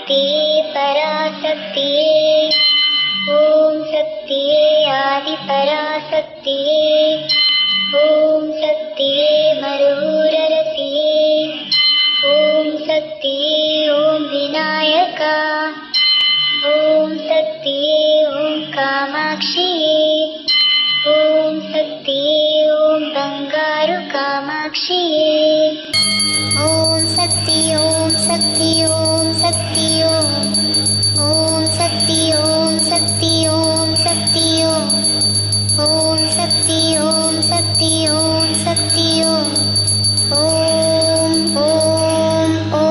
शक्तिये पराशक्तिये ॐ शक्तिये आदिपराशक्तिये ॐ शक्तिये मरुररसिये ॐ शक्तिये ॐ विनायका ॐ शक्तिये ॐ कामाक्षिये ॐ शक्तिये ॐ बंगारु कामाक्षिये ॐ शक्ति ॐ शक्ति ॐ शक्ति ॐ शक्ति ॐ शक्ति ॐ शक्ति ॐ शक्ति ॐ शक्ति ॐ शक्ति ॐ ॐ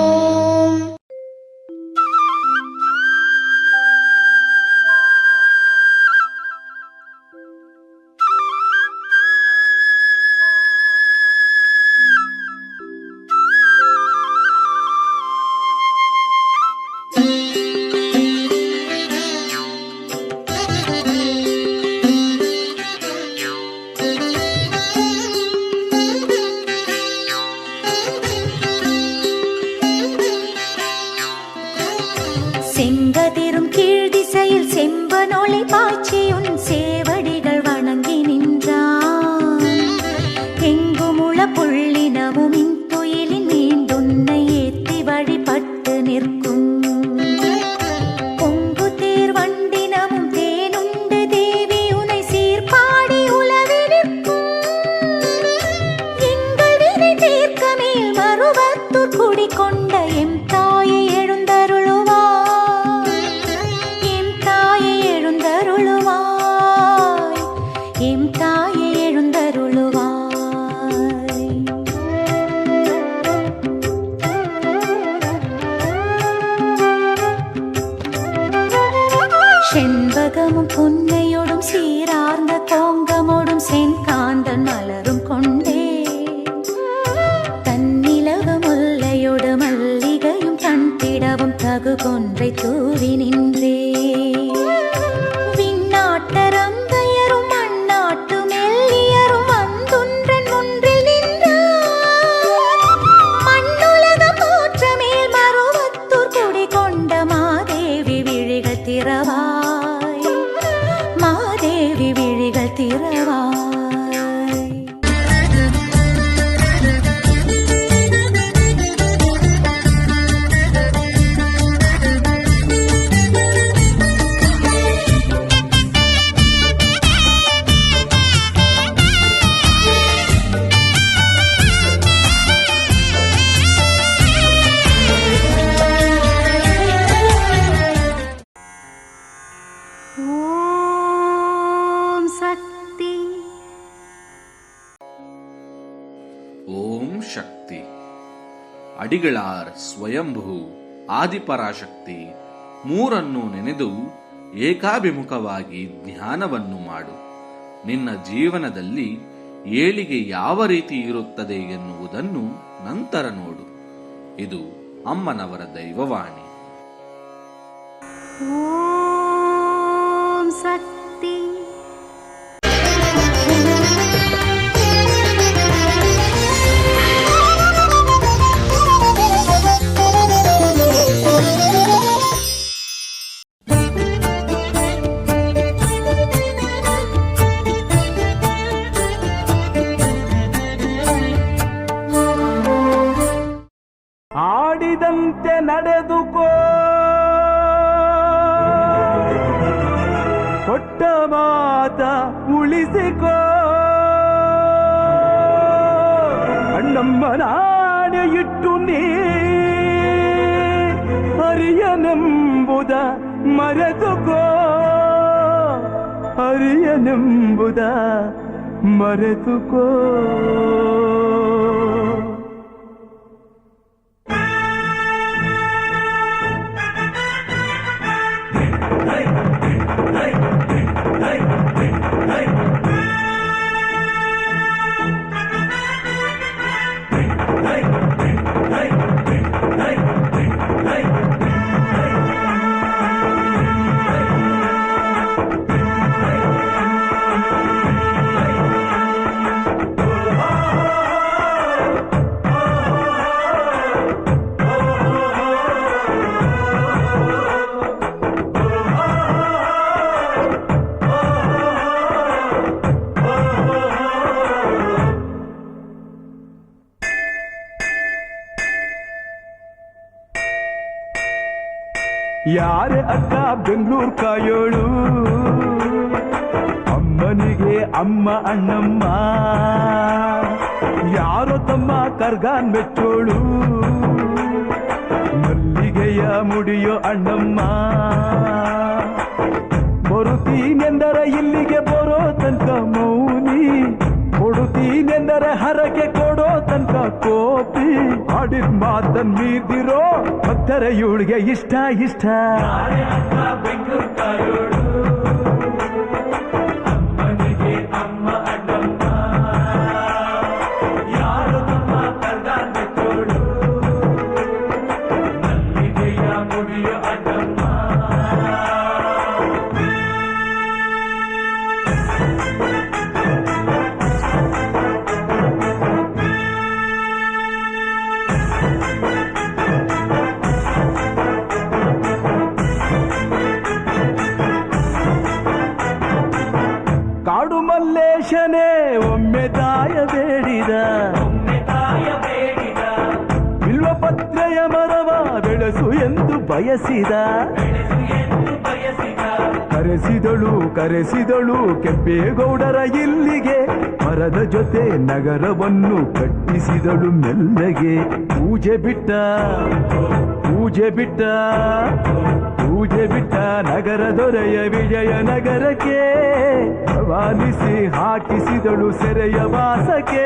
செங்கதிரும் கீழ் திசையில் செம்பனொளி பாய்ச்சியுன் சேவடிகள் வணங்கி நின்றான். எங்குமுள புள்ளினமும் இன்துயிலின் மீண்டுன்னை ஏத்தி வழிபட்டு நிற்கும். பொங்கு தேர் வண்டினமும் தேனுண்டு தேவி உனை சீர்பாடி உலவி நிற்கும். எங்கள் வினை தீர்க்க மேல் மருவத்தூர் குடிகொண்ட எம் தாயை எழுந்தருளுவாய். எம் தாயை எழுந்தருளுவாய். செண்பகமும் புன்னையோடும் சீரார்ந்த கோங்கமோடும் செங்காந்தன் மலரும் கொண்டே தன்னிலக முல்லையோடு மல்லிகையும் தண்டிடவும் தகு கொன்றை தூவி நின்றே. விண்ணாட்டரம் தயரும் மண்ணாட்டு மெல்லியரும் வந்துன்றன் முன்றில் நின்றார். மண்ணுலகம் போற்ற மேல் மருவத்தூர் குடி கொண்ட மாதேவி விழிகள் திறவாய். மாதேவி விழிகள் திறவாய். ஓம் சக்தி. ಓಂ ಶಕ್ತಿ. ಅಡಿಗಳಾರ್ ಸ್ವಯಂಭೂ ಆದಿಪರಾಶಕ್ತಿ ಮೂರನ್ನು ನೆನೆದು ಏಕಾಭಿಮುಖವಾಗಿ ಧ್ಯಾನವನ್ನು ಮಾಡು. ನಿನ್ನ ಜೀವನದಲ್ಲಿ ಏಳಿಗೆ ಯಾವ ರೀತಿ ಇರುತ್ತದೆ ಎನ್ನುವುದನ್ನು ನಂತರ ನೋಡು. ಇದು ಅಮ್ಮನವರ ದೈವವಾಣಿ. ಓಂ ಶಕ್ತಿ. ಆಡಿದಂತೆ ನಡೆದುಕೋ, ಕೊಟ್ಟ ಮಾತ ಉಳಿಸಿಕೋ. ಅಣ್ಣಮ್ಮ ನಾಡೆ ಇಟ್ಟು ನೀ ಅರಿಯನೆಂಬುದ ಮರೆತುಕೋ. ಅರಿಯನೆಂಬುದ ಮರೆತುಕೋ. ಯಾರೇ ಅಕ್ಕ ಬೆಂಗಳೂರು ಕಾಯೋಳು ಅಮ್ಮನಿಗೆ ಅಮ್ಮ ಅಣ್ಣಮ್ಮ ಯಾರೋ ತಮ್ಮ ಕರ್ಗಾನ್ ಮೆಚ್ಚೋಳು ಮಲ್ಲಿಗೆಯ ಮುಡಿಯೋ ಅಣ್ಣಮ್ಮ ಬರುತ್ತೀನೆಂದರೆ ಇಲ್ಲಿಗೆ ಬರೋ ತನಕ ಮೌನಿ ಕೊಡುತ್ತೀನೆಂದರೆ ಹರಕೆ ಕೊಡೋ ತನಕ ಕೋಪಿ ಆಡಿದ ಮಾತನ್ ಮೀದಿರೋ ಭಕ್ತರ ಇವಳಿಗೆ ಇಷ್ಟ ಇಷ್ಟ ಅಮ್ಮನಿಗೆ ಅಮ್ಮ ಅಣ್ಣಮ್ಮ ಯಾರು ತಮ್ಮ ಕರ್ಗಾನ್ ಮೆಚ್ಚೋಳು ಮಲ್ಲಿಗೆಯ ಮುಡಿಯೋ ಅಣ್ಣಮ್ಮ ಕಾಡು ಮಲ್ಲೇಶನೇ ಒಮ್ಮೆ ತಾಯ ಬೇಡಿದ ಬಿಲ್ವಪತ್ರೆಯ ಮರವ ಬೆಳೆಸು ಎಂದು ಬಯಸಿದ ಕರೆಸಿದಳು ಕೆಂಪೇಗೌಡರ ಇಲ್ಲಿಗೆ ಮರದ ಜೊತೆ ನಗರವನ್ನು ಕಟ್ಟಿಸಿದಳು ಮೆಲ್ಲಗೆ ಪೂಜೆ ಬಿಟ್ಟ ನಗರ ದೊರೆಯ ವಿಜಯನಗರಕ್ಕೆ ರವಾನಿಸಿ ಹಾಕಿಸಿದಳು ಸೆರೆಯ ವಾಸಕ್ಕೆ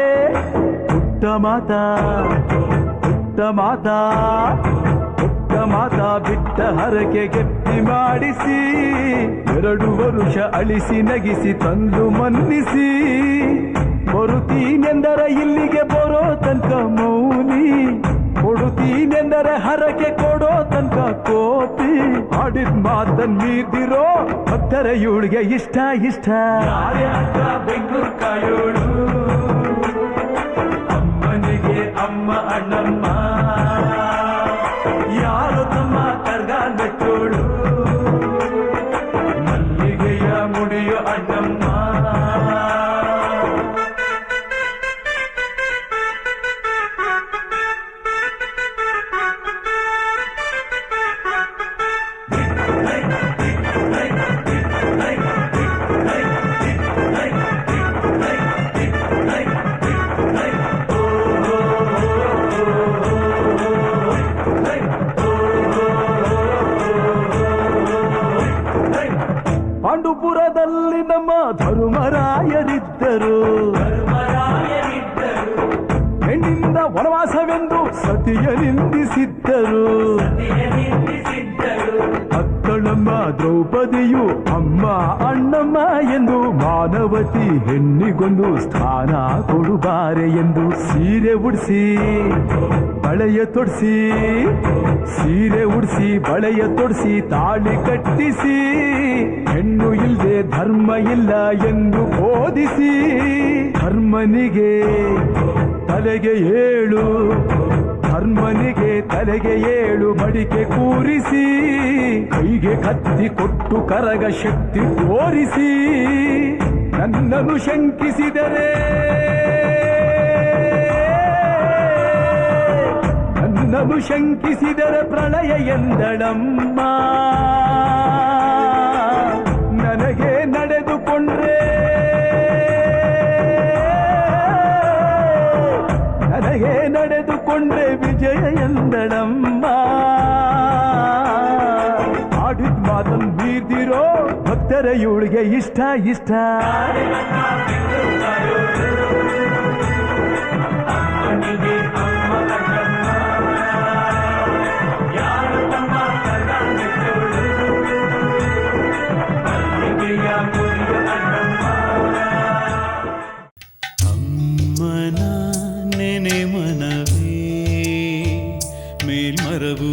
ಪುಟ್ಟ ಮಾತಾ ಬಿಟ್ಟ ಹರಕೆ ಗಟ್ಟಿ ಮಾಡಿಸಿ 2 ವರುಷ ಅಳಿಸಿ ನಗಿಸಿ ತಂದು ಮನ್ನಿಸಿ ಬರುತ್ತೀನೆಂದರೆ ಇಲ್ಲಿಗೆ ಬರೋ ತನಕ ಮೌನಿ ಕೊಡುತ್ತೀನೆಂದರೆ ಹರಕೆ ಕೊಡೋ ತನಕ ಕೋಪಿ ಆಡಿದ ಮಾತನ್ ಮೀದಿರೋ ಭಕ್ತರ ಇವಳಿಗೆ ಇಷ್ಟ ಬೆಂಗಳೂರು ಕಾಯೋಳು ಅಮ್ಮನಿಗೆ ಅಮ್ಮ ಅಣ್ಣಮ್ಮ ಯಾರು ತಮ್ಮ ಕರ್ಗಾನ್ ಮೆಚ್ಚೋಳು ಮಲ್ಲಿಗೆಯ ಮುಡಿಯೋ ಅಣ್ಣಮ್ಮ ಪಾಂಡುಪುರದಲ್ಲಿ ನಮ್ಮ ಧರ್ಮರಾಯರಿದ್ದರು ಹೆಣ್ಣಿಂದ ವನವಾಸವೆಂದು ಸತಿಯ ನಿಂದಿಸಿದ್ದರು ಅಕ್ಕಳಮ್ಮ ದ್ರೌಪದಿಯು ಅಮ್ಮ ಅಣ್ಣಮ್ಮ ಎಂದು ಮಾನವತಿ ಹೆಣ್ಣಿಗೊಂದು ಸ್ಥಾನ ಕೊಡುಬಾರೆ ಎಂದು ಸೀರೆ ಉಡಿಸಿ ಬಳೆಯ ತೊಡಿಸಿ ತಾಳಿ ಕಟ್ಟಿಸಿ ಹೆಣ್ಣು ಇಲ್ಲದೆ ಧರ್ಮ ಇಲ್ಲ ಎಂದು ಬೋಧಿಸಿ ಧರ್ಮನಿಗೆ ತಲೆಗೆ ಏಳು ಮಡಿಕೆ ಕೂರಿಸಿ ಕೈಗೆ ಕತ್ತಿ ಕೊಟ್ಟು ಕರಗ ಶಕ್ತಿ ತೋರಿಸಿ ನನ್ನನ್ನು ಶಂಕಿಸಿದರೆ ಪ್ರಳಯ ಎಂದಳಮ್ಮ ನನಗೆ ನಡೆದುಕೊಂಡ್ರೆ ವಿಜಯ ಎಂದಳಮ್ಮ ಆಡಿದ ಮಾತನ್ ಬೀದಿರೋ ಭಕ್ತರ ಇವಳಿಗೆ ಇಷ್ಟ ಅಮ್ಮನ ನೆನೆ ಮನವೇ ಮೇಲ್ಮರವು